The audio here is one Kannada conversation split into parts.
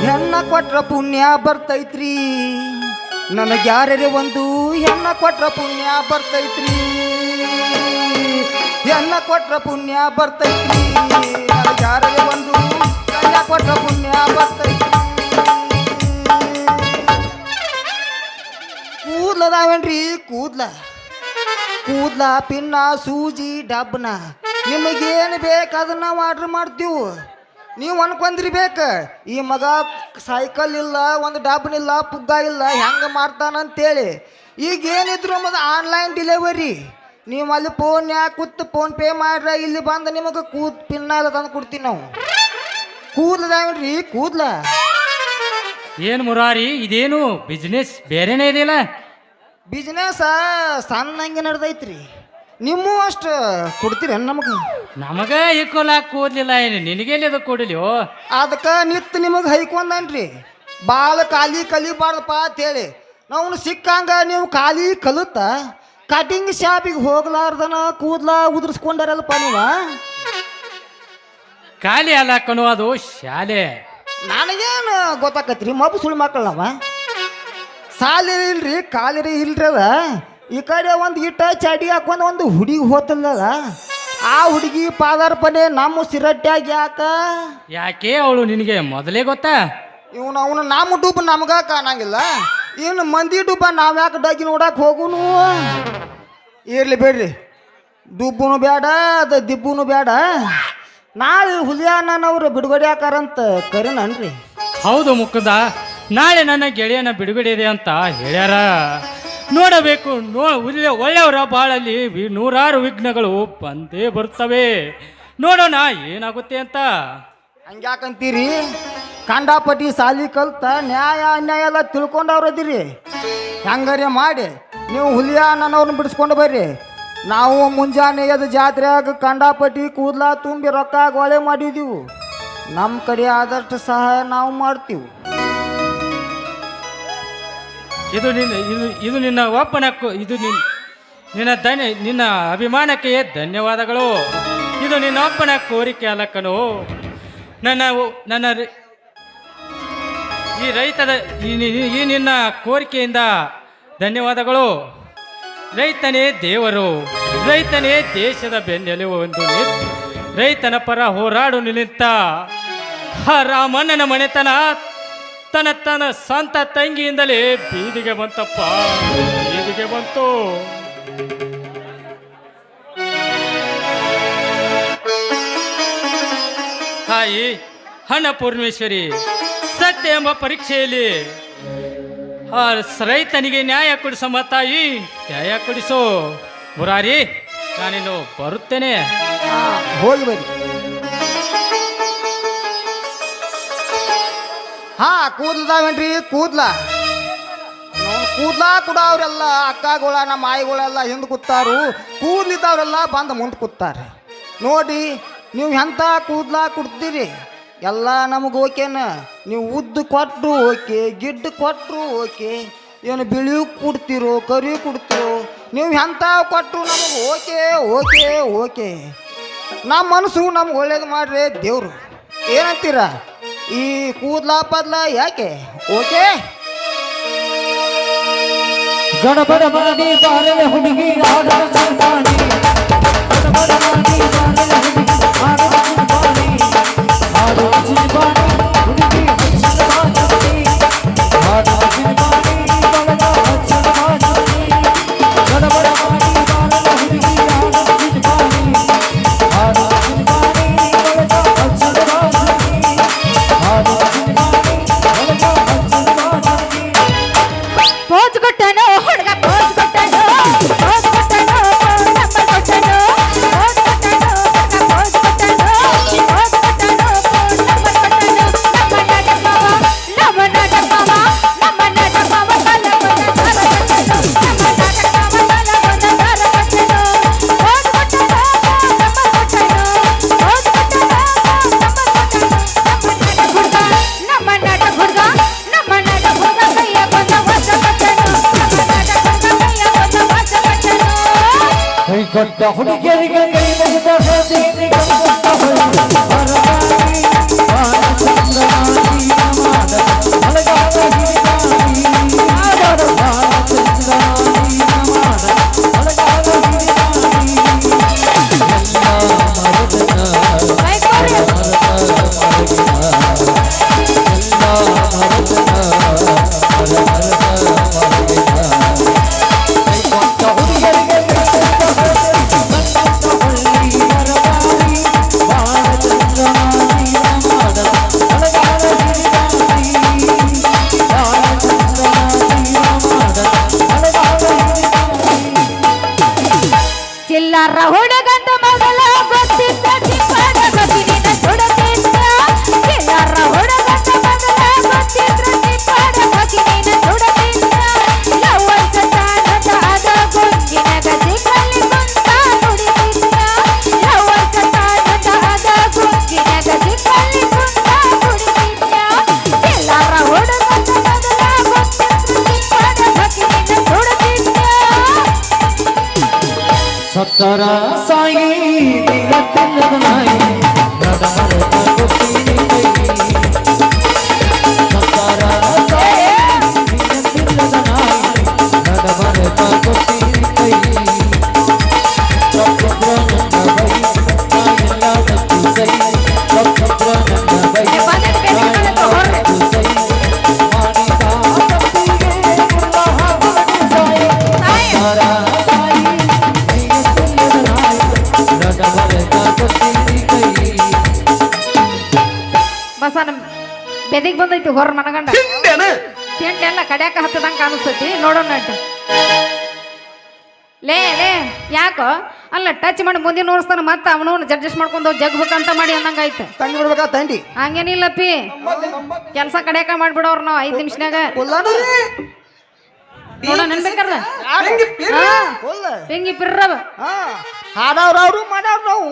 ಹೆಣ್ಣ ಕೊಟ್ರ ಪುಣ್ಯ ಬರ್ತೈತ್ರಿ, ನನಗೆ ಯಾರೇ ಒಂದು ಹೆಣ್ಣ ಕೊಟ್ರ ಪುಣ್ಯ ಬರ್ತೈತ್ರಿ, ಹೆಣ್ಣ ಕೊಟ್ರ ಪುಣ್ಯ ಬರ್ತೈತ್ರಿ, ನನಗೆ ಯಾರೇ ಒಂದು ಕನ್ಯಾ ಕೊಟ್ರ ಪುಣ್ಯ ಬರ್ತೈತ್ರಿ. ಕೂದ್ಲದಾವೇನ್ರಿ ಕೂದ್ಲ ಕೂದ್ಲ ಪಿನ್ನ ಸೂಜಿ ಡಬ್ನ ನಿಮಗೇನು ಬೇಕು ಅದನ್ನ ನಾವು ಆರ್ಡ್ರ್ ಮಾಡ್ತೀವಿ. ನೀವು ಅನ್ಕೊಂಡ್ರಿಬೇಕು ಈ ಮಗ ಸೈಕಲ್ ಇಲ್ಲ, ಒಂದು ಡಬ್ನಿಲ್ಲ, ಪುಗ್ಗ ಇಲ್ಲ, ಹೆಂಗೆ ಮಾಡ್ತಾನಂತೇಳಿ. ಈಗ ಏನಿದ್ರು ಮತ್ತು ಆನ್ಲೈನ್ ಡೆಲಿವರಿ. ನೀವು ಅಲ್ಲಿ ಫೋನ್ಯಾಗ ಕೂತು ಫೋನ್ ಪೇ ಮಾಡ್ರೆ ಇಲ್ಲಿ ಬಂದು ನಿಮಗೆ ಪಿನ್ನ ಎಲ್ಲ ತಂದು ಕೊಡ್ತೀವಿ ನಾವು. ಕೂದ್ಲದಾವೇನ್ರಿ ಕೂದ್ಲ. ಏನು ಮುರಾರಿ ಇದೇನು ಬಿಸ್ನೆಸ್ ಬೇರೆನೇ ಇದೆಯಲ್ಲ? ಬಿಸ್ನೆಸ್ ಸಣ್ಣಂಗೆ ನಡೆದೈತ್ರಿ. ನೀವು ಅಷ್ಟು ಕೊಡ್ತೀರ ನಮಗೆ? ನಮಗೆ ಈಕ್ವಲಾಗಿ ಕೂದಲಿಲ್ಲ, ಏನು ನಿನಗೆಲ್ಲಿದು ಕೊಡಲಿಯೋ? ಅದಕ್ಕೆ ನಿತ್ತು ನಿಮಗೆ ಹೈಕೊಂಡನ್ರಿ ಭಾಳ ಖಾಲಿ ಕಲಿಬಾರ್ದಪ್ಪ ಅಂತೇಳಿ. ನಾವು ಸಿಕ್ಕಂಗ ನೀವು ಖಾಲಿ ಕಲಿತ ಕಟಿಂಗ್ ಶಾಪಿಗೆ ಹೋಗ್ಲಾರ್ದನ ಕೂದ್ಲ ಉದುರಿಸ್ಕೊಂಡಾರಲ್ಪ ನೀವು. ಖಾಲಿ ಅಲ್ಲ ಕಣೋ, ಅದು ಶಾಲೆ. ನನಗೇನು ಗೊತ್ತಾಕತ್ರಿ ಮಬ್ಬು ಸುಳ್ಳು ಮಕ್ಕಳು ನಾವ. ಸಾಲಿ ಇಲ್ರಿ ಕಾಲಿರಿ ಇಲ್ರಿ ಅದ. ಈ ಕಡೆ ಒಂದು ಇಟ್ಟ ಚಡಿ ಹಾಕೊಂಡು ಒಂದು ಹುಡುಗಿ ಹೋತಲ್ಲ, ಆ ಹುಡುಗಿ ಪಾದಾರ್ಪಣೆ ನಮ್ಮ ಸಿರಟ್ಯಾಗ ಯಾಕೆ ಅವಳು ನಿನಗೆ ಮೊದಲೇ ಗೊತ್ತಾ? ಅವನು ನಮ್ಮ ಡುಬ್ಬ ನಮಗ ಕಾಣಂಗಿಲ್ಲ, ಇನ್ನು ಮಂದಿ ಡುಬ್ಬ ನಾವ್ಯಾಕೆ ಡಗ್ಗಿ ನೋಡಕ್ಕೆ ಹೋಗುನು. ಇರ್ಲಿ ಬೇಡ್ರಿ, ದುಬ್ಬನು ಬೇಡ ಅದು ದಿಬ್ಬನು ಬೇಡ. ನಾಳೆ ಹುಲಿಯಾನವ್ರು ಬಿಡುಗಡೆ ಹಾಕಾರಂತ ಕರಿನನ್ರಿ. ಹೌದು ಮುಕ್ಕದ, ನಾಳೆ ನನ್ನ ಗೆಳೆಯನ ಬಿಡುಗಡೆ ಇದೆ ಅಂತ ಹೇಳ್ಯಾರ. ನೋಡಬೇಕು, ಒಳ್ಳೆಯವರ ಬಾಳಲ್ಲಿ ನೂರಾರು ವಿಘ್ನಗಳು ಬಂದೇ ಬರ್ತವೆ. ನೋಡೋಣ ಏನಾಗುತ್ತೆ ಅಂತ. ಹಂಗ್ಯಾಕಂತೀರಿ? ಕಂಡಾಪಟ್ಟಿ ಸಾಲಿ ಕಲ್ತ ನ್ಯಾಯ ಅನ್ಯಾಯ ಎಲ್ಲ ತಿಳ್ಕೊಂಡವ್ರದಿರಿ. ಹೆಂಗಾರೆ ಮಾಡಿ ನೀವು ಹುಲಿಯಾನವ್ರನ್ನ ಬಿಡಿಸ್ಕೊಂಡು ಬರ್ರಿ. ನಾವು ಮುಂಜಾನೆ ಎದ್ದು ಜಾತ್ರೆಯಾಗ ಕಂಡಾಪಟ್ಟಿ ಕೂದಲ ತುಂಬಿ ರೊಕ್ಕ ಗೊಳೆ ಮಾಡಿದ್ದೀವಿ. ನಮ್ಮ ಕಡೆ ಆದಷ್ಟು ಸಹಾಯ ನಾವು ಮಾಡ್ತೀವಿ. ಇದು ನಿನ್ನ ಒಪ್ಪನಕ್ಕೂ ನಿನ್ನ ಅಭಿಮಾನಕ್ಕೆ ಧನ್ಯವಾದಗಳು. ಇದು ನಿನ್ನ ಒಪ್ಪನ ಕೋರಿಕೆ ಅಲ್ಲಕ್ಕನು. ನನ್ನ ಈ ರೈತದ ಈ ನಿನ್ನ ಕೋರಿಕೆಯಿಂದ ಧನ್ಯವಾದಗಳು. ರೈತನೇ ದೇವರು, ರೈತನೇ ದೇಶದ ಬೆನ್ನೆಲುಬು ಎಂದು ರೈತನ ಪರ ಹೋರಾಡು ನಿಂತ ರಾಮಣ್ಣನ ಮನೆತನ ತನ್ನ ಸ್ವಂತ ತಂಗಿಯಿಂದಲೇ ಬೀದಿಗೆ ಬಂತಪ್ಪ, ಬೀದಿಗೆ ಬಂತು. ತಾಯಿ ಅನ್ನಪೂರ್ಣೇಶ್ವರಿ, ಸತ್ಯ ಎಂಬ ಪರೀಕ್ಷೆಯಲ್ಲಿ ರೈತನಿಗೆ ನ್ಯಾಯ ಕೊಡಿಸಮ್ಮ ತಾಯಿ, ನ್ಯಾಯ ಕೊಡಿಸು. ಮುರಾರಿ, ನಾನಿನ್ನು ಬರುತ್ತೇನೆ. ಹೋಗಿ ಬನ್ನಿ. ಕೂದ್ಲದಾವೇನ್ರಿ ಕೂದ್ಲ ಕೂಡ ಅವರೆಲ್ಲ ಅಕ್ಕಗಳ ನಮ್ಮ ಆಯಿಗಳೆಲ್ಲ ಹಿಂದೆ ಕೂತಾರು. ಕೂದ್ಲಿದ್ದವರೆಲ್ಲ ಬಂದು ಮುಂದೆ ಕೂತಾರೆ. ನೋಡಿ ನೀವು ಎಂಥ ಕೂದ್ಲ ಕೊಡ್ತೀರಿ ಎಲ್ಲ ನಮಗೆ ಓಕೆನ. ನೀವು ಉದ್ದು ಕೊಟ್ಟರು ಓಕೆ, ಗಿಡ್ಡು ಕೊಟ್ಟರು ಓಕೆ, ಏನು ಬಿಳಿ ಕೊಡ್ತೀರೋ ಕರಿ ಕೊಡ್ತೀರೋ, ನೀವು ಎಂಥ ಕೊಟ್ಟರು ನಮಗೆ ಓಕೆ ಓಕೆ ಓಕೆ. ನಮ್ಮ ಮನಸ್ಸು ನಮ್ಗೆ ಒಳ್ಳೇದು ಮಾಡ್ರಿ ದೇವರು. ಏನಂತೀರ? ಈ ಕೂದ್ಲ ಪದ್ಲ ಯಾಕೆ ಓಕೆ? ಗಡಬಡ ಮಾಡಿ ಬಾರಲೆ ಹುಡುಗಿ ಆಡದ ಚಂದಾಣಿ, ಗಡಬಡ ಮಾಡಿ ಬಾರಲೆ ಹುಡುಗಿ ಆಡದ ಚಂದಾಣಿ, ಆಡದ ಚಂದಾಣಿ ಹುಡುಗಿ ಹಚ್ಚದ ಬಾಜಾಣಿ, ಆಡದ ಚಂದಾಣಿ ಬಲದ ಹಚ್ಚದ ಬಾಜಾಣಿ, ಗಡಬಡ ಮಾಡಿ ಬಾರಲೆ ಹುಡುಗಿ ಆಡದ ಚಂದಾಣಿ, ಆಡದ ಚಂದಾಣಿ ಬಲದ ಹಚ್ಚದ ಬಾಜಾಣಿ, ಆಡದ ಚಂದಾಣಿ ಬಲದ ಹಚ್ಚದ ಬಾಜಾಣಿ. ಪೋಜ್ ಕೊಟ್ಟನು ಹುಡುಗ, ಪೋಜ್ ಕೊಟ್ಟನು, ಪೋಜ್ ಕೊಟ್ಟನು, ನಂಬರ್ ಕೊಟ್ಟನು, ಪೋಜ್ ಕೊಟ್ಟನು, ಪೋಜ್ ಕೊಟ್ಟನು, ಪೋಜ್ ಕೊಟ್ಟನು, ನಂಬರ್ ಕೊಟ್ಟನು. ನಮ್ಮ ನಾಟಕ ಬಾವ, ನಮ್ಮ ನಾಟಕ ಬಾವ, ತಲೆ ಬಂದ ದಾರ ಕೊಟ್ಟನು, ನಮ್ಮ ನಾಟಕ ಬಾವ ತಲೆ ಬಂದ ದಾರ ಕೊಟ್ಟನು, ಪೋಜ್ ಕೊಟ್ಟನು, ನಂಬರ್ ಕೊಟ್ಟನು, ಪೋಜ್ ಕೊಟ್ಟನು, ನಂಬರ್ ಕೊಟ್ಟನು. ನಮ್ಮ ನಾಟಕ ಹುಡುಗ, ನಮ್ಮ ನಾಟಕ ಹುಡುಗ ಕೈಯ ಬಂದ ವರ್ಷ ಕೊಟ್ಟನು, ನಮ್ಮ ನಾಟಕ ಹುಡುಗ ಕೈಯ ಬಂದ ವರ್ಷ ಕೊಟ್ಟನು. ಕೈ ಕೊಟ್ಟ ಹುಡುಗಿಯರಿಗೆ ಕೈ ಮುಗಿದ ಹೋದಿಗೆ ಕೊಟ್ಟ ಹೊರಗಾಡಿ ಬಾಳ ಚಂದ್ರನಾಗಿ ಮಾಡ ಬಸ ನಮ್ ಬೆದಿಗ್ ಬಂದೈತಿ ಹೊರ ಮನಗಂಡ ತಿಂಡಿ ಎಲ್ಲ ಕಡ್ಯಾಕ ಹತ್ತದಂಗ ಕಾಣಿಸ್ತೈತಿ ನೋಡೋಣ ನಟ್ ಲೇ ಲೇ ಯಾಕೋ ಅಲ್ಲ ಟಚ್ ಮಾಡಿ ಮುಂದೆ ನೋಡಿಸ್ತಾನ ಮತ್ತೆ ಅವನವನು ಅಡ್ಜಸ್ಟ್ ಮಾಡ್ಕೊಂಡು ಜಗ್ಬೇಕಂತ ಮಾಡಿ ಅಂದಂಗಾಯ್ತು ತಂಡಿ ಬಿಡ್ಬೇಕಾ ತಂಡಿ ಹಂಗೇನಿಲ್ಲಪ್ಪಿ ಕೆಲಸ ಕಡ್ಯಾಕ ಮಾಡ್ಬಿಡೋರು ನಾವು 5 ನಿಮಿಷನಾಗ ನೋಡೋಣ ನೆನ್ಬೇಕಾರ ಹೆಂಗಿ ಪಿರ್ರವ ಹಾಡವ್ರ ಅವ್ರು ಮಾಡವ್ರ ನಾವು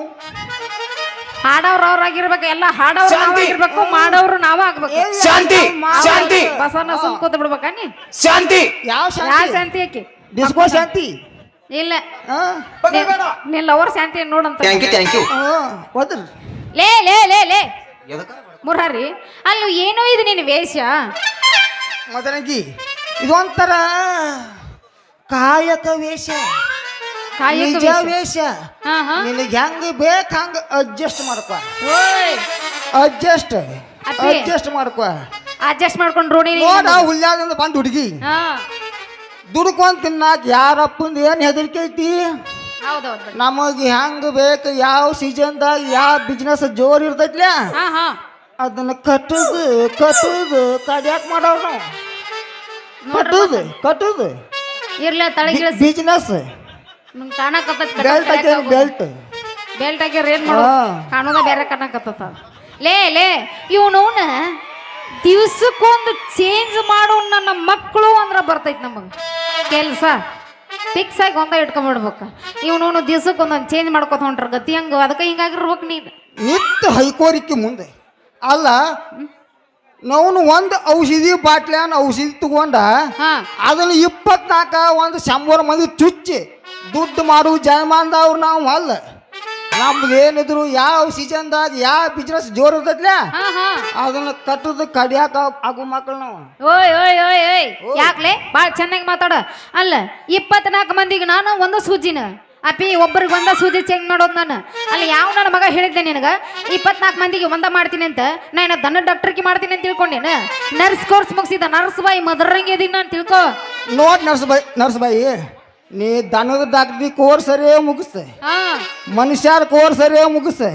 ಹಾಡವ್ರ ಅವ್ರಾಗಿರ್ಬೇಕು ಎಲ್ಲ ಹಾಡವ್ರು ನಾವಾಗಿರ್ಬೇಕು ಮಾಡೋರು ನಾವ ಆಗ್ಬೇಕು ಶಾಂತಿ ಶಾಂತಿ ಬಸವನ ಸುಮ್ಕೋತ ಬಿಡ್ಬೇಕ ನೀ ಶಾಂತಿ ಯಾವ ಯಾ ಶಾಂತಿ ಶಾಂತಿ ಆಕಿ ಡಿಸ್ಕೋ ಶಾಂತಿ ಇಲ್ಲ ಹಾ ನಿನ್ನ ಲವರ್ ಶಾಂತಿ ನೋಡಂತ ಥ್ಯಾಂಕ್ ಯು ಹೋದ್ರಿ ಲೇ ಲೇ ಲೇ ಲೇ ಮುರಾರಿ ಅಲ್ಲೂ ಏನೋ ಇದು ನಿನ್ನ ವೇಷ ಮದನಗಿ ಇದೊಂಥರ ಕಾಯಕ ವೇಷ ಕಾಯಕ ನಿಜ ವೇಷ. ವೇಷ ಹಾ ಹಾ ನಿನಗೆ ಹೆಂಗ ಬೇಕ ಹಂಗ ಅಡ್ಜಸ್ಟ್ ಮಾಡ್ಕೊ ಓಯ್ ಅಡ್ಜಸ್ಟ್ ಅಪ್ಪಿ. ಅಡ್ಜಸ್ಟ್ ಮಾಡ್ಕೊ ಅಡ್ಜಸ್ಟ್ ಮಾಡ್ಕೊಂಡು ರೋಡಿ ನೋಡ ಹುಲ್ಯಾದಿಂದ ಬಂದು ಹುಡುಗಿ ಹಾ ದುಡ್ಕೊಂಡ್ ತಿನ್ನಾಕ ಯಾರಪ್ಪಂದು ಏನ್ ಹೆದರಿಕೆ ಐತಿ ಹೌದೌದು ನಮಗೆ ಹೆಂಗ ಬೇಕು ಯಾವ ಸೀಸನ್ದಾಗ ಯಾವ ಬಿಸ್ನೆಸ್ ಜೋರ್ ಇರ್ತೈತ್ಲ ಹಾ ಹಾ ಅದನ್ನ ಕಟ್ಟುದು ಕಡ್ಯಾಕ ಮಾಡೋರು ನಾವು ಕಟ್ಟುದು ಇರ್ಲ ತಳಗಿಳಿಸಿ ಬಿಸ್ನೆಸ್ ನಂಗೆ ಕಾಣಕತ್ತೈತಿ ಬೆಲ್ಟ್ ಹಾಕಿ ಬೆಲ್ಟ್ ಬೆಲ್ಟ್ ಹಾಕಿರ ಏನ್ ಮಾಡೋ ಹಾ. ಕಾಣೋದ ಬೇರೆ ಕಾಣಕತ್ತ ಲೇ ಲೇ ಇವನವನ ದಿವ್ಸಕ್ಕೊಂದು ಚೇಂಜ್ ಮಾಡೋ ನನ್ನ ಮಕ್ಕಳು ಅಂದ್ರ ಬರ್ತೈತಿ ನಮಗ ಕೆಲ್ಸ ಫಿಕ್ಸ್ ಆಗಿ ಒಂದ ಇಟ್ಕೊಂಡ್ಬಿಡ್ಬೇಕು ಇವನವನು ದಿವ್ಸಕ್ಕೊಂದೊಂದು ಚೇಂಜ್ ಮಾಡ್ಕೊತ ಹೊಂಟ್ರ ಗತಿ ಹಂಗ ಅದಕ್ಕೆ ಹಿಂಗಾಗಿರ್ಬೇಕು ನೀನು ನಿತ್ಯ ಹೈಕೋರಿಕೆ ಮುಂದೆ ಅಲ್ಲ ನಾವು ಒಂದು ಔಷಧಿ ಬಾಟ್ಲ್ಯಾನ ಔಷಧಿ ತಗೊಂಡ ಹಾ ಅದನ್ನ 24 ಒಂದು 100 ಮಂದಿ ಚುಚ್ಚಿ ದುಡ್ಡು ಮಾಡು ಜಯಮಾನದವ್ರು ನಾವು ಅಲ್ಲ ನಮ್ದು ಏನಿದ್ರು ಯಾವ ಸೀಸನ್ದಾಗ ಯಾವ ಬಿಸ್ನೆಸ್ ಜೋರ್ ಇರ್ತೈತ್ಲ ಹಾ ಹಾ ಅದನ್ನ ಕಟ್ಟುದು ಕಡಿಯಾಕ ಆಗು ಮಕ್ಕಳು ನಾವು ಓಯ್ ಓಯ್ ಓಯ್ ಓಯ್ ಯಾಕ್ಲೆ ಭಾಳ ಚೆನ್ನಾಗಿ ಮಾತಾಡ ಅಲ್ಲ 24 ಮಂದಿಗೆ ನಾನು ಒಂದು ಸೂಜಿನ ಅಪ್ಪಿ ಒಬ್ಬರಿಗೆ ಒಂದ ಸೂಜಿ ಚೇಂಜ್ ಮಾಡೋದು ನಾನು ಅಲ್ಲಿ ಯಾವ ನನ್ನ ಮಗ ಹೇಳಿದ್ದೆ ನಿನಗ 24 ಮಂದಿಗೆ ಒಂದ ಮಾಡ್ತೀನಿ ಅಂತ ನಾನು ದನ ಡಾಕ್ಟರ್ಗೆ ಮಾಡ್ತೀನಿ ಅಂತ ತಿಳ್ಕೊಂಡೇನ ನರ್ಸ್ ಕೋರ್ಸ್ ಮುಗಿಸಿದ ನರ್ಸ್ ಬಾಯಿ ಮದರಂಗೆ ಇದೀನಿ ನಾನು ತಿಳ್ಕೊ ನೋಡ್ ನರ್ಸ್ ಬಾಯಿ ನೀ ದನದ ಡಾಕ್ಟ್ರಿ ಕೋರ್ಸ್ ಸರಿ ಮುಗಿಸ್ತೆ ಹಾ ಮನುಷ್ಯರ ಕೋರ್ಸ್ ಸರಿ ಮುಗಿಸ್ತೆ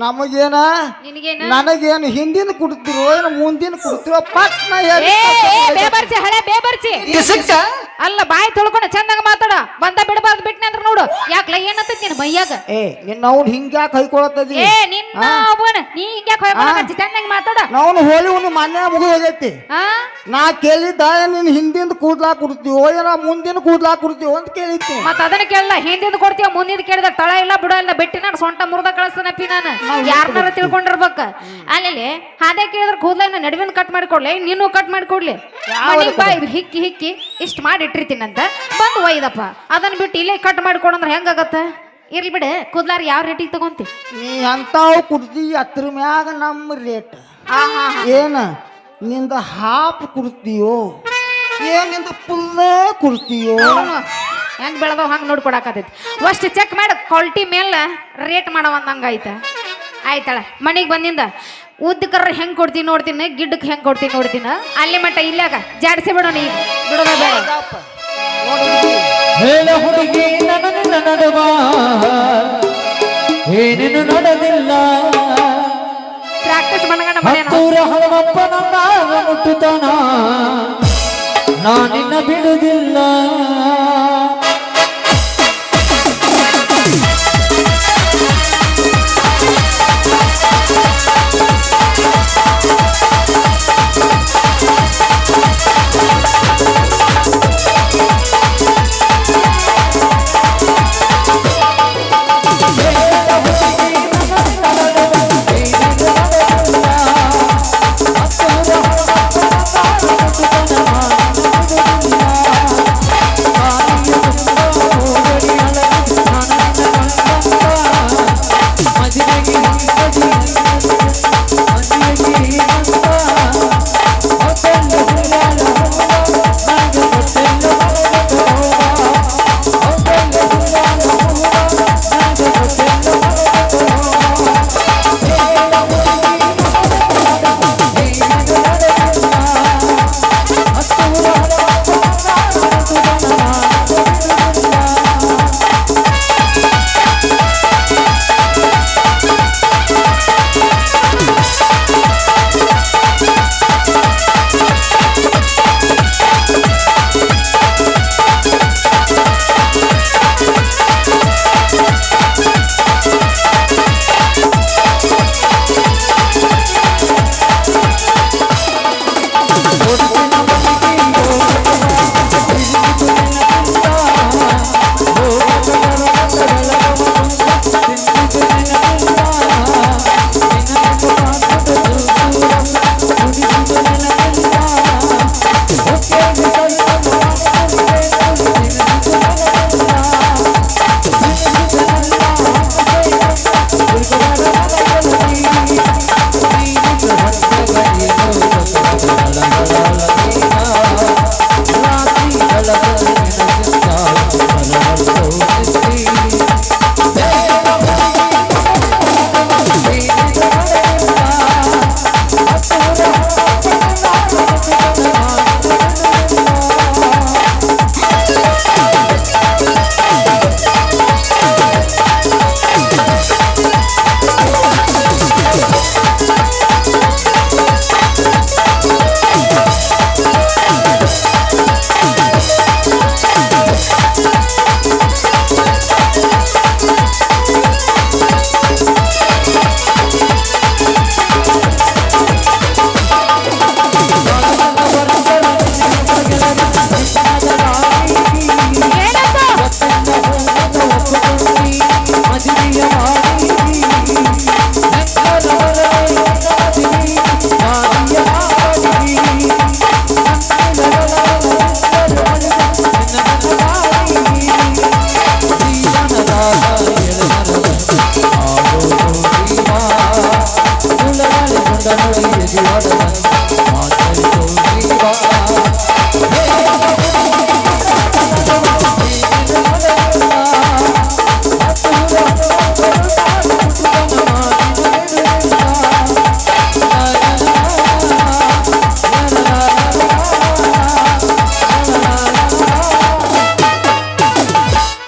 ನಮಗೇನ ನಿನಗೇನ ನನಗೇನು ಹಿಂದಿನ ಕುಡ್ತಿರೋ ಏನು ಮುಂದಿನ ಕುಡ್ತಿರೋ ಪಟ್ನ ಹೇಳಿ ಏ ಏ ಬೇಬರ್ಚಿ ಹಳೆ ಬೇಬರ್ಚಿ ಅಲ್ಲ ಬಾಯಿ ತೊಳ್ಕೊಂಡು ಚಂದಾಗ ಮಾತಾಡ ಬಂದ ಬಿಡಬಾರ್ದು ಬಿಟ್ನೆ ಅಂದ್ರೆ ನೋಡು ಯಾಕ್ಲ ಏನಂತ ನಿನ್ನ ಮೈಯಾಗ ಏ ನಿನ್ನ ಅವ್ನು ಹಿಂಗ್ಯಾಕೆ ಹೈಕೊಳತ್ತದಿ ಏ ನಿನ್ನ ಅವನ ನೀ ಹಿಂಗ್ಯಾಕ ಹೊಯ್ಕೊಳಕತ್ತಿ ಚಂದಾಗ ಮಾತಾಡ ನಾವು ಹೋಳಿ ಒಂದು ಮಾನ್ಯ ಮುಗಿದು ಹೋಗೈತಿ ಹಾ ನಾ ಕೇಳಿದ್ದ ನೀನ್ ಹಿಂದಿಂದ ಕೂದ್ಲಾ ಕುಡ್ತೀವೋ ಏನೋ ಮುಂದಿನ ಕೂದ್ಲಾ ಕುಡ್ತೀವೋ ಅಂತ ಕೇಳಿದ್ನಿ ಮತ್ತ ಅದನ್ನ ಕೇಳಲ್ಲ ಹಿಂದಿಂದ ಕೊಡ್ತೀವ ಮುಂದಿನ ಕೇಳಿದ ತಳ ಇಲ್ಲ ಬುಡ ಇಲ್ಲ ಬೆಟ್ಟಿ ನಾನು ಸೊಂಟ ಮುರ್ದ ಕಳಿಸ್ತಾನಪ್ಪಿ ನಾನು ಯಾರನ್ನಾರ ತಿಳ್ಕೊಂಡಿರ್ಬೇಕ ಅಲ್ಲಿ ಹಾದೆ ಕೇಳಿದ್ರೆ ಕೂದ್ಲ ನಡುವಿನ ಕಟ್ ಮಾಡಿಕೊಡ್ಲಿ ನೀನು ಕಟ್ ಮಾಡಿಕೊಡ್ಲಿ ಬಾಯಿ ಹಿಕ್ಕಿ ಹಿಕ್ಕಿ ಇಷ್ಟ ಮಾಡಿ ಇಟ್ಟಿರ್ತೀನಿ ಅಂತ ಬಂದು ಒಯ್ದಪ್ಪ ಅದನ್ನ ಬಿಟ್ಟು ಇಲ್ಲೇ ಕಟ್ ಮಾಡಿಕೊಡಂದ್ರೆ ಹೆಂಗಾಗತ್ತ ಇರ್ಲಿ ಬಿಡ ಕೂದ್ಲಾರ ಯಾವ ರೇಟಿಗೆ ತಗೊಂತಿ ನೀ ಅಂತಾವ್ ಕುಡ್ತಿ ಅದ್ರ ಮ್ಯಾಗ ನಮ್ಮ ರೇಟ್ ಏನ ನಿಂದ ಹಾಫ್ ಕುಡ್ತೀಯೋ ಏನಿಂದ ಫುಲ್ಲ ಕುಡ್ತೀಯೋ ಹೆಂಗ್ ಬೆಳೆದವ್ ಹಂಗೆ ನೋಡ್ಕೊಡಕತ್ತೈತಿ ಅಷ್ಟು ಚೆಕ್ ಮಾಡಿ ಕ್ವಾಲಿಟಿ ಮೇಲೆ ರೇಟ್ ಮಾಡವಂದಂಗ ಆಯ್ತಾಳ ಮನೆಗೆ ಬಂದಿಂದ ಉದ್ದಕರ ಹೆಂಗ್ ಕೊಡ್ತೀನಿ ನೋಡ್ತೀನಿ ಗಿಡ್ಡಕ್ಕೆ ಹೆಂಗ್ ಕೊಡ್ತೀನಿ ನೋಡ್ತೀನಿ ಅಲ್ಲಿ ಮಟ್ಟ ಇಲ್ಲಾಗ ಜಾಡಿಸಿ ಬಿಡೋಣ ಈಗ ಬಿಡೋದ ಬೇಡ ಹೇಳ ಹುಡುಗಿ ನನ್ನ ನಡುವ ಏನೇನು ನಡೆದಿಲ್ಲ ಪ್ರಾಕ್ಟೀಸ್ ಮನಗಂಡ ಮನೆ ಹತ್ತೂರ ಹಳವಪ್ಪ ನನ್ನ ಮುಟ್ಟುತ್ತಾನ ನಾನಿನ್ನ ಬಿಡುವುದಿಲ್ಲ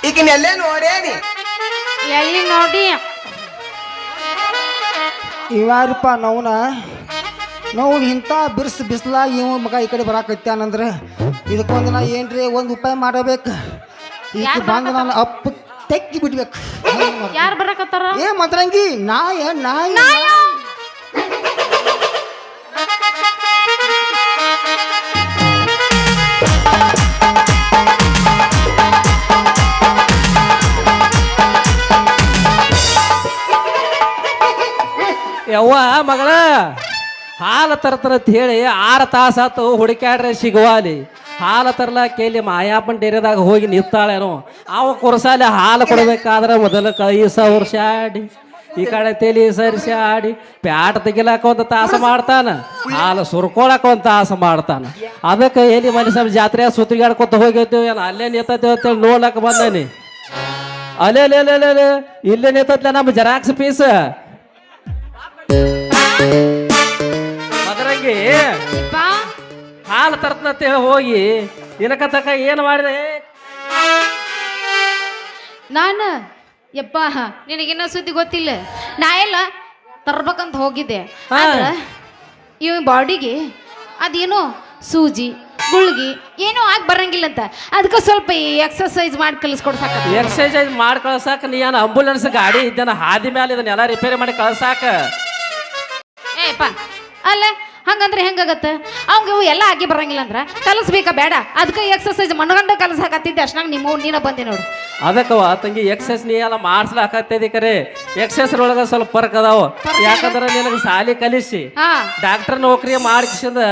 ಈಗಿನೆಲ್ಲೇ ನೋಡೇನಿ ಎಲ್ಲಿ ನೋಡಿ ಇವಾರಪ್ಪ ನಾವು ಇಂಥ ಬಿಸಿಲಾಗ ಇವ ಮಗ ಈ ಕಡೆ ಬರಾಕತ್ಯಾನಂದ್ರೆ ಇದಕ್ಕೊಂದು ನಾ ಏನ್ರಿ ಒಂದು ಉಪಾಯ ಮಾಡಬೇಕು ಈಗ ಯಾರ್ ಬಂದು ನಾನು ಅಪ್ಪು ತೆಕ್ಕಿ ಬಿಡ್ಬೇಕು ಯಾರು ಬರಕತ್ತಾರ ಏ ಮದ್ರಂಗಿ ನಾಯ ಯವ್ವ ಮಗಳ ಹಾಲು ತರ್ತನಂತ ಹೇಳಿ 6 ತಾಸಾತು ಹುಡುಕ್ಯಾಡ್ರೆ ಸಿಗುವಾಲಿ ಹಾಲು ತರ್ಲಾಕೇಲಿ ಮಾಯಾಪನ್ ಡೇರಿಯಾದಾಗ ಹೋಗಿ ನಿಂತಾಳೇನೋ ಅವ ಕುರ್ಸಾಲಿ ಹಾಲು ಕೊಡ್ಬೇಕಾದ್ರೆ ಮೊದಲ ಕೈ ಸವರ್ಸಾಡಿ ಈ ಕಡೆ ತಲೆ ಸರಿಸಾಡಿ ಪ್ಯಾಟ್ ತೆಗಿಲಾಕ ಒಂದು ತಾಸು ಮಾಡ್ತಾನ ಹಾಲು ಸುರ್ಕೊಳಕ ಒಂದು ತಾಸು ಮಾಡ್ತಾನ ಅದಕ್ಕೆ ಎಲ್ಲಿ ಮನುಷ್ಯ ಜಾತ್ರೆ ಸುತ್ತಿಗಾಡ್ಕೊತ ಹೋಗಿರ್ತೀವಿ ಏನು ಅಲ್ಲೇ ನಿಂತೈತಿ ಅಂತೇಳಿ ನೋಡ್ಲಕ್ಕ ಬಂದೇನಿ ಅಲ್ಲೇ ಇಲ್ಲೇ ನಿಂತೈತ್ಲ ನಮ್ಮ ಜೆರಾಕ್ಸ್ ಪೀಸ್ ಮದರಂಗಿ ಯಪ್ಪ ಹಾಲು ತರ್ತನಂತ ಹೇಳಿ ಹೋಗಿ ಇನಕ ತಕ ಏನು ಮಾಡಿದೆ ನಾನು ಯಪ್ಪ ನಿನಗಿನ್ನ ಸುದ್ದಿ ಗೊತ್ತಿಲ್ಲ ನಾ ಎಲ್ಲ ತರ್ಬೇಕಂತ ಹೋಗಿದ್ದೆ ಆದ್ರೆ ಇವ ಬಾಡಿಗೆ ಅದೇನೋ ಸೂಜಿ ಗುಳ್ಗಿ ಏನೋ ಆಗಿ ಬರಂಗಿಲ್ಲ ಅಂತ ಅದಕ್ಕೆ ಸ್ವಲ್ಪ ಎಕ್ಸರ್ಸೈಸ್ ಮಾಡಿ ಕಲಿಸ್ಕೊಡ್ ಸಾಕ ಎಕ್ಸರ್ಸೈಸ್ ಮಾಡಿ ಕಳ್ಸಾಕ ನೀ ಏನು ಆಂಬುಲೆನ್ಸ್ ಗಾಡಿ ಇದ್ದಾನ ಹಾದಿ ಮೇಲೆ ಇದನ್ನೆಲ್ಲ ರಿಪೇರಿ ಮಾಡಿ ಕಳ್ಸಾಕ ಏಪ್ಪ ಅಲ್ಲ ಹಂಗಂದ್ರೆ ಹೆಂಗಾಗತ್ತೆ ಅವಂಗ ಇವು ಎಲ್ಲ ಆಗಿ ಬರಂಗಿಲ್ಲ ಅಂದ್ರ ಕಲಿಸ್ಬೇಕಾ ಬೇಡ ಅದಕ್ಕೆ ಎಕ್ಸರ್ಸೈಸ್ ಮನಗಂಡ ಕಲಿಸಾಕತ್ತಿದ್ದೆ ಅಷ್ಟಾಗ ನಿಮ್ಮ ನೀನ ಬಂದೆ ನೋಡು ಅದಕ್ಕವ ತಂಗಿ ಎಕ್ಸರ್ಸೈಸ್ ನೀ ಎಲ್ಲ ಮಾಡಿಸ್ಲಾಕತ್ತೈತಿ ಕರೆ ಎಕ್ಸರ್ಸೈಸ್ ಒಳಗೆ ಸ್ವಲ್ಪ ಫರ್ಕ್ ಅದಾವ ಯಾಕಂದ್ರೆ ನಿನಗೆ ಸಾಲಿ ಕಲಿಸಿ ಹಾ ಡಾಕ್ಟರ್ ನೌಕರಿ ಮಾಡಿಸಿಂದ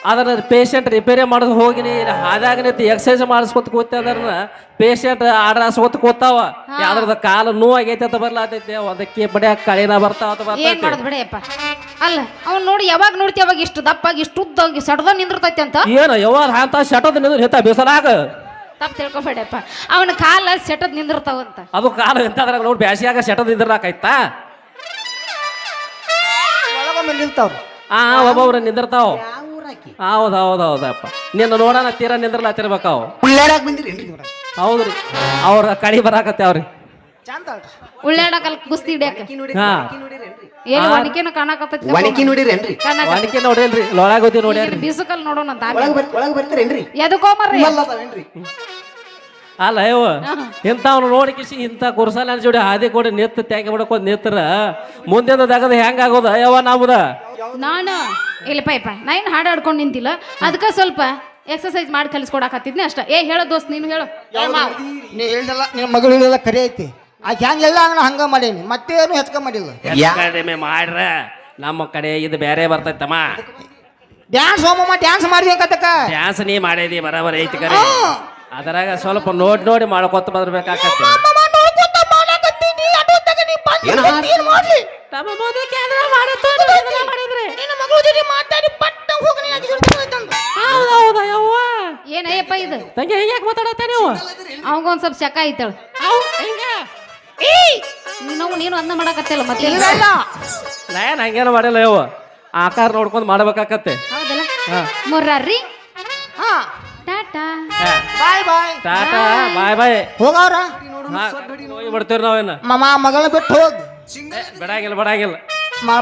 ಅದನ್ನ ಪೇಷಂಟ್ ರಿಪೇರಿ ಮಾಡೋದು ಹೋಗಿ ನೀ ಹಾದಾಗ ನಿಂತು ಎಕ್ಸರ್ಸೈಸ್ ಮಾಡಿಸ್ಕೊತ ಕೂತ ಅಂದ್ರೆ ಪೇಷಂಟ್ ಆರ್ಡರ್ ಹಾಸ್ಕೊತ ಕೂತಾವ ಯಾವ್ದ್ರದ ಕಾಲು ನೋವಾಗೈತೆ ಅಂತ ಬರ್ಲಾತೈತಿ ಅದಕ್ಕೆ ಬಡಿಯಾಕ ಕಳಿನ ಬರ್ತಾವ ಅಂತ ಏನ್ ಬರ್ತೈತಿ ಮಾಡೋದು ಬಿಡಯಪ್ಪ ಅಲ್ಲ ಅವ್ನು ನೋಡಿ ಯಾವಾಗ ನೋಡ್ತಿ ಅವಾಗ ಇಷ್ಟು ದಪ್ಪಾಗಿ ಇಷ್ಟು ಉದ್ದಾಗಿ ಸಡ್ದ ನಿಂದಿರ್ತೈತಿ ಅಂತ ಏನು ಯಾವಾಗ ಅಂತ ಶಟದ ನಿಂದ್ರೆ ಹಿತ ಬಿಸಲಾಗ ತಪ್ಪು ತಿಳ್ಕೊಬೇಡಪ್ಪ ಅವನ ಕಾಲ ಸೆಟದ್ ನಿಂದಿರ್ತಾವಂತ ಅದು ಕಾಲು ಎಂತಾದ್ರಾಗ ನೋಡಿ ಬ್ಯಾಸಿಯಾಗ ಶಟದ ನಿಂದ್ರಾಕಾಯ್ತಾ ಒಳಗೊಮ್ಮೆ ನಿಲ್ತಾವ್ರು ಒಬ್ಬೊಬ್ರು ನಿಂದಿರ್ತಾವ ಹೌದಪ್ಪ ನಿನ್ನ ನೋಡೋಣ ತೀರ ನಿಂದ್ರಲಾತಿರ್ಬೇಕಾವು ಉಳ್ಳಾಡಕ್ ಬಂದಿರೇನ್ರಿ ಇವ್ರ ಹೌದ್ರಿ ಅವ್ರ ಕಡಿ ಬರಾಕತ್ಯಾವ್ರಿ ಚಂದ ಅಲ್ರಿ ಉಳ್ಳಾಡಕಲ್ ಕುಸ್ತಿ ಹಿಡಿಯಕ ಹಾ ಏನು ಒಣಕೆನ ಕಾಣಕತ್ತೈತಿ ಒಣಕಿ ನೋಡಿರೇನ್ರಿ ವಾಣಿಕೆ ನೋಡಿಲ್ರಿ ಲೊಳಾಗೋದಿ ನೋಡ್ಯಾರ್ರಿ ಬೀಸಕಲ್ ನೋಡೋಣ ಅಂತ ಒಳಗ್ ಬರ್ತಾರೇನ್ರಿ ಎದಕ್ಕೋ ಮರ್ರಿ ಅಲ್ಲ ಅಯ್ಯವ ಇಂಥವ್ನು ನೋಡಿ ಕಿಸಿ ಇಂಥ ಕುರ್ಸಾಲ ಜೋಡಿ ಹಾದಿ ಕೊಡಿ ನಿತ್ತು ತ್ಯಾಗಿ ಬಿಡಕೊಂಡ್ ನಿತ್ರ ಮುಂದಿನ ದಗದ ಹೆಂಗಾಗೋದ ಅಯ್ಯವ ನಮ್ದ ನಾನು ಇಲ್ಲಪ್ಪ ನಾ ಏನು ಹಾಡು ಹಾಡ್ಕೊಂಡು ನಿಂತಿಲ್ಲ ಅದಕ್ಕೆ ಸ್ವಲ್ಪ ಎಕ್ಸರ್ಸೈಸ್ ಮಾಡಿ ಕಲಿಸ್ಕೊಡಕತ್ತಿದ್ನಿ ಅಷ್ಟ ಹೇಳೋ ದೋಸ್ತ್ ನೀನು ಹೇಳು ನೀ ಹೇಳ್ದಲ್ಲ ನಿನ್ನ ಮಗಳು ಹೇಳಿಲ್ಲ ಕರೆ ಐತಿ ಆಕೆ ಹೆಂಗೆ ಎಲ್ಲ ಹಂಗ ಮಾಡೀನಿ ಮತ್ತೇನು ಹೆಚ್ಕ ಮಾಡಿಲ್ಲ ಕಡಿಮೆ ಮಾಡ್ರ ನಮ್ಮ ಕಡೆ ಇದು ಬೇರೆ ಬರ್ತೈತಮ್ಮ ಡ್ಯಾನ್ಸ್ ಹೋಮಮ್ಮ ಡ್ಯಾನ್ಸ್ ಮಾಡ್ಬೇಕತ್ತಕ್ಕ ಡ್ಯಾನ್ಸ್ ನೀ ಮಾಡಿದಿ ಬರಬರ ಐತಿ ಕರೆ ಅದರಾಗ ಸ್ವಲ್ಪ ನೋಡಿ ಮಾಡ್ಕೊತ ಬರ್ಬೇಕಾಕತ್ತೆ ಏನಯ್ಯಪ್ಪ ಇದು ತಂಗಿ ಹಿಂಗೆ ಯಾಕೆ ಮಾತಾಡತ್ತೆ ನೀವು ಅವಂಗೊಂದ್ ಸ್ವಲ್ಪ ಶಕ ಐತಳ ನೀನು ಅಂದ ಮಾಡಕತ್ತಿಲ್ಲ ಮತ್ತೆ ನಾನು ಹಂಗೇನು ಮಾಡಿಲ್ಲ ಯವ್ವ ಆಕಾರ ನೋಡ್ಕೊಂಡು ಮಾಡ್ಬೇಕಾಕತ್ತೆ ಹೌದಲ್ಲ ಮುರ್ರಾರ್ರಿ ಟಾಟಾ ಬಾಯ್ ಬಾಯ್ ಟಾಟಾ ಬಾಯ್ ಬಾಯ್ ಹೋಗವ್ರ ಹೋಗಿ ಬಿಡ್ತೀವಿ ನಾವೇನು ಮಗಳ ಬಿಟ್ಟು ಹೋಗ್ ಬಡಾಗಿಲ್ಲ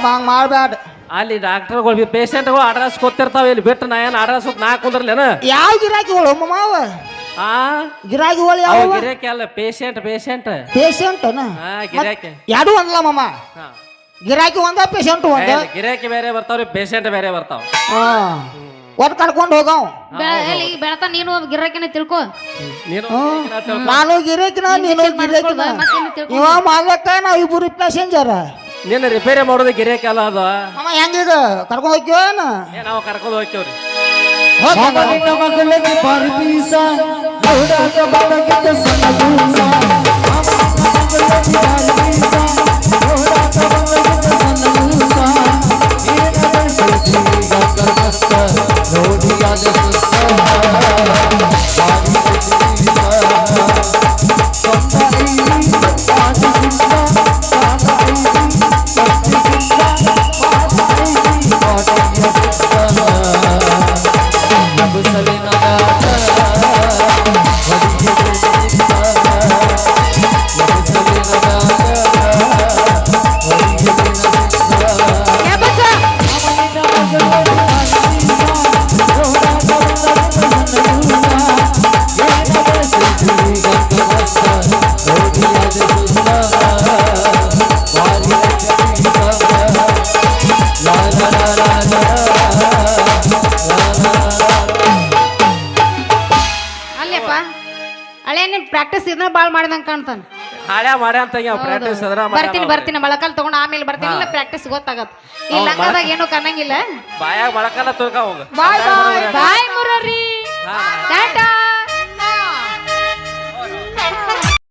ಹಂಗ ಮಾಡ್ಬೇಡ ಅಲ್ಲಿ ಡಾಕ್ಟರ್ಗಳು ಪೇಷಂಟ್ಗಳು ಅಡ್ರೆಸ್ ಕೊತ್ತಿರ್ತಾವ ಇಲ್ಲಿ ಬಿಟ್ಟು ನಾ ಏನು ಅಡ್ರೆಸ್ ನಾ ಕುಂದ್ರಲೇನ ಯಾವ ಗಿರಾಕಿಗಳು ಮಾವ ಆ ಗಿರಾಕಿಗಳು ಅವ ಯಾವ ಗಿರಾಕಿ ಅಲ್ಲ ಪೇಷಂಟ್ ಪೇಷಂಟ್ ಗಿರಾಕಿ ಎರಡು ಒಂದಲ್ಲ ಮಾಮ ಗಿರಾಕಿ ಒಂದ ಪೇಷಂಟ್ ಒಂದ ಗಿರಾಕಿ ಬೇರೆ ಬರ್ತಾವ್ರಿ ಪೇಷಂಟ್ ಬೇರೆ ಬರ್ತಾವ ಒಟ್ಟು ಕರ್ಕೊಂಡು ಹೋಗವ್ ಬೆಳತ ನೀನು ಗಿರಾಕಿನ ತಿಳ್ಕೊ ನೀನು ನಾನು ಗಿರಾಕಿನ ನೀನು ಗಿರಾಕಿನ ಇವ ಮಾಲಕ್ಕ ನಾವ್ ಇಬ್ಬರು ಪ್ಯಾಸೆಂಜರ್ ನಿನ್ನ ರಿಪೇರಿ ಮಾಡೋದು ಗಿರಾಕಿ ಅಲ್ಲ ಅದು ಮಾಮ ಹೆಂಗೀಗ ಕರ್ಕೊಂಡು ಹೋಗ್ಯವನ ನಾವು ಕರ್ಕೊಂಡು ಹೋಗ್ತೇವ್ರಿ ಮಗನಿನ ಮಗಳಿಗೆ ಬಾರಿ ಬೀಸ ನೋಡಾಕ ಬಾಳಗಿದ್ದ ಸಣ್ಣ ಕೂಸ ಮಗನಿನ ಮಗಳಿಗೆ ಬಾರಿ ಬೀಸ ನೋಡಾಕ ಬಾಳಗಿದ್ದ ಸಣ್ಣ ಕೂಸ ಪ್ರಾಕ್ಟೀಸ್ ಇದನ್ನ ಬಾಳ್ ಮಾಡ್ದಂಗ ಕಾಣ್ತಾನ ಹಾಳ್ಯಾ ಮಾಡ್ಯ ಅಂತ ಪ್ರಾಕ್ಟೀಸ್ ಅದ್ರ ಬರ್ತೀನಿ ಬಳಕಲ್ ತಗೊಂಡ್ ಆಮೇಲೆ ಬರ್ತೀನಿ ಇಲ್ಲ ಪ್ರಾಕ್ಟೀಸ್ ಗೊತ್ತಾಗತ್ ಈ ಲಂಗದಾಗ ಏನು ಕಾಣಂಗಿಲ್ಲ ಬಾಯಾಗ ಬಳಕಲ್ಲ ತುಳ್ಕ ಹೋಗ ಬಾಯ್ ಮುರರಿ ಟಾಟಾ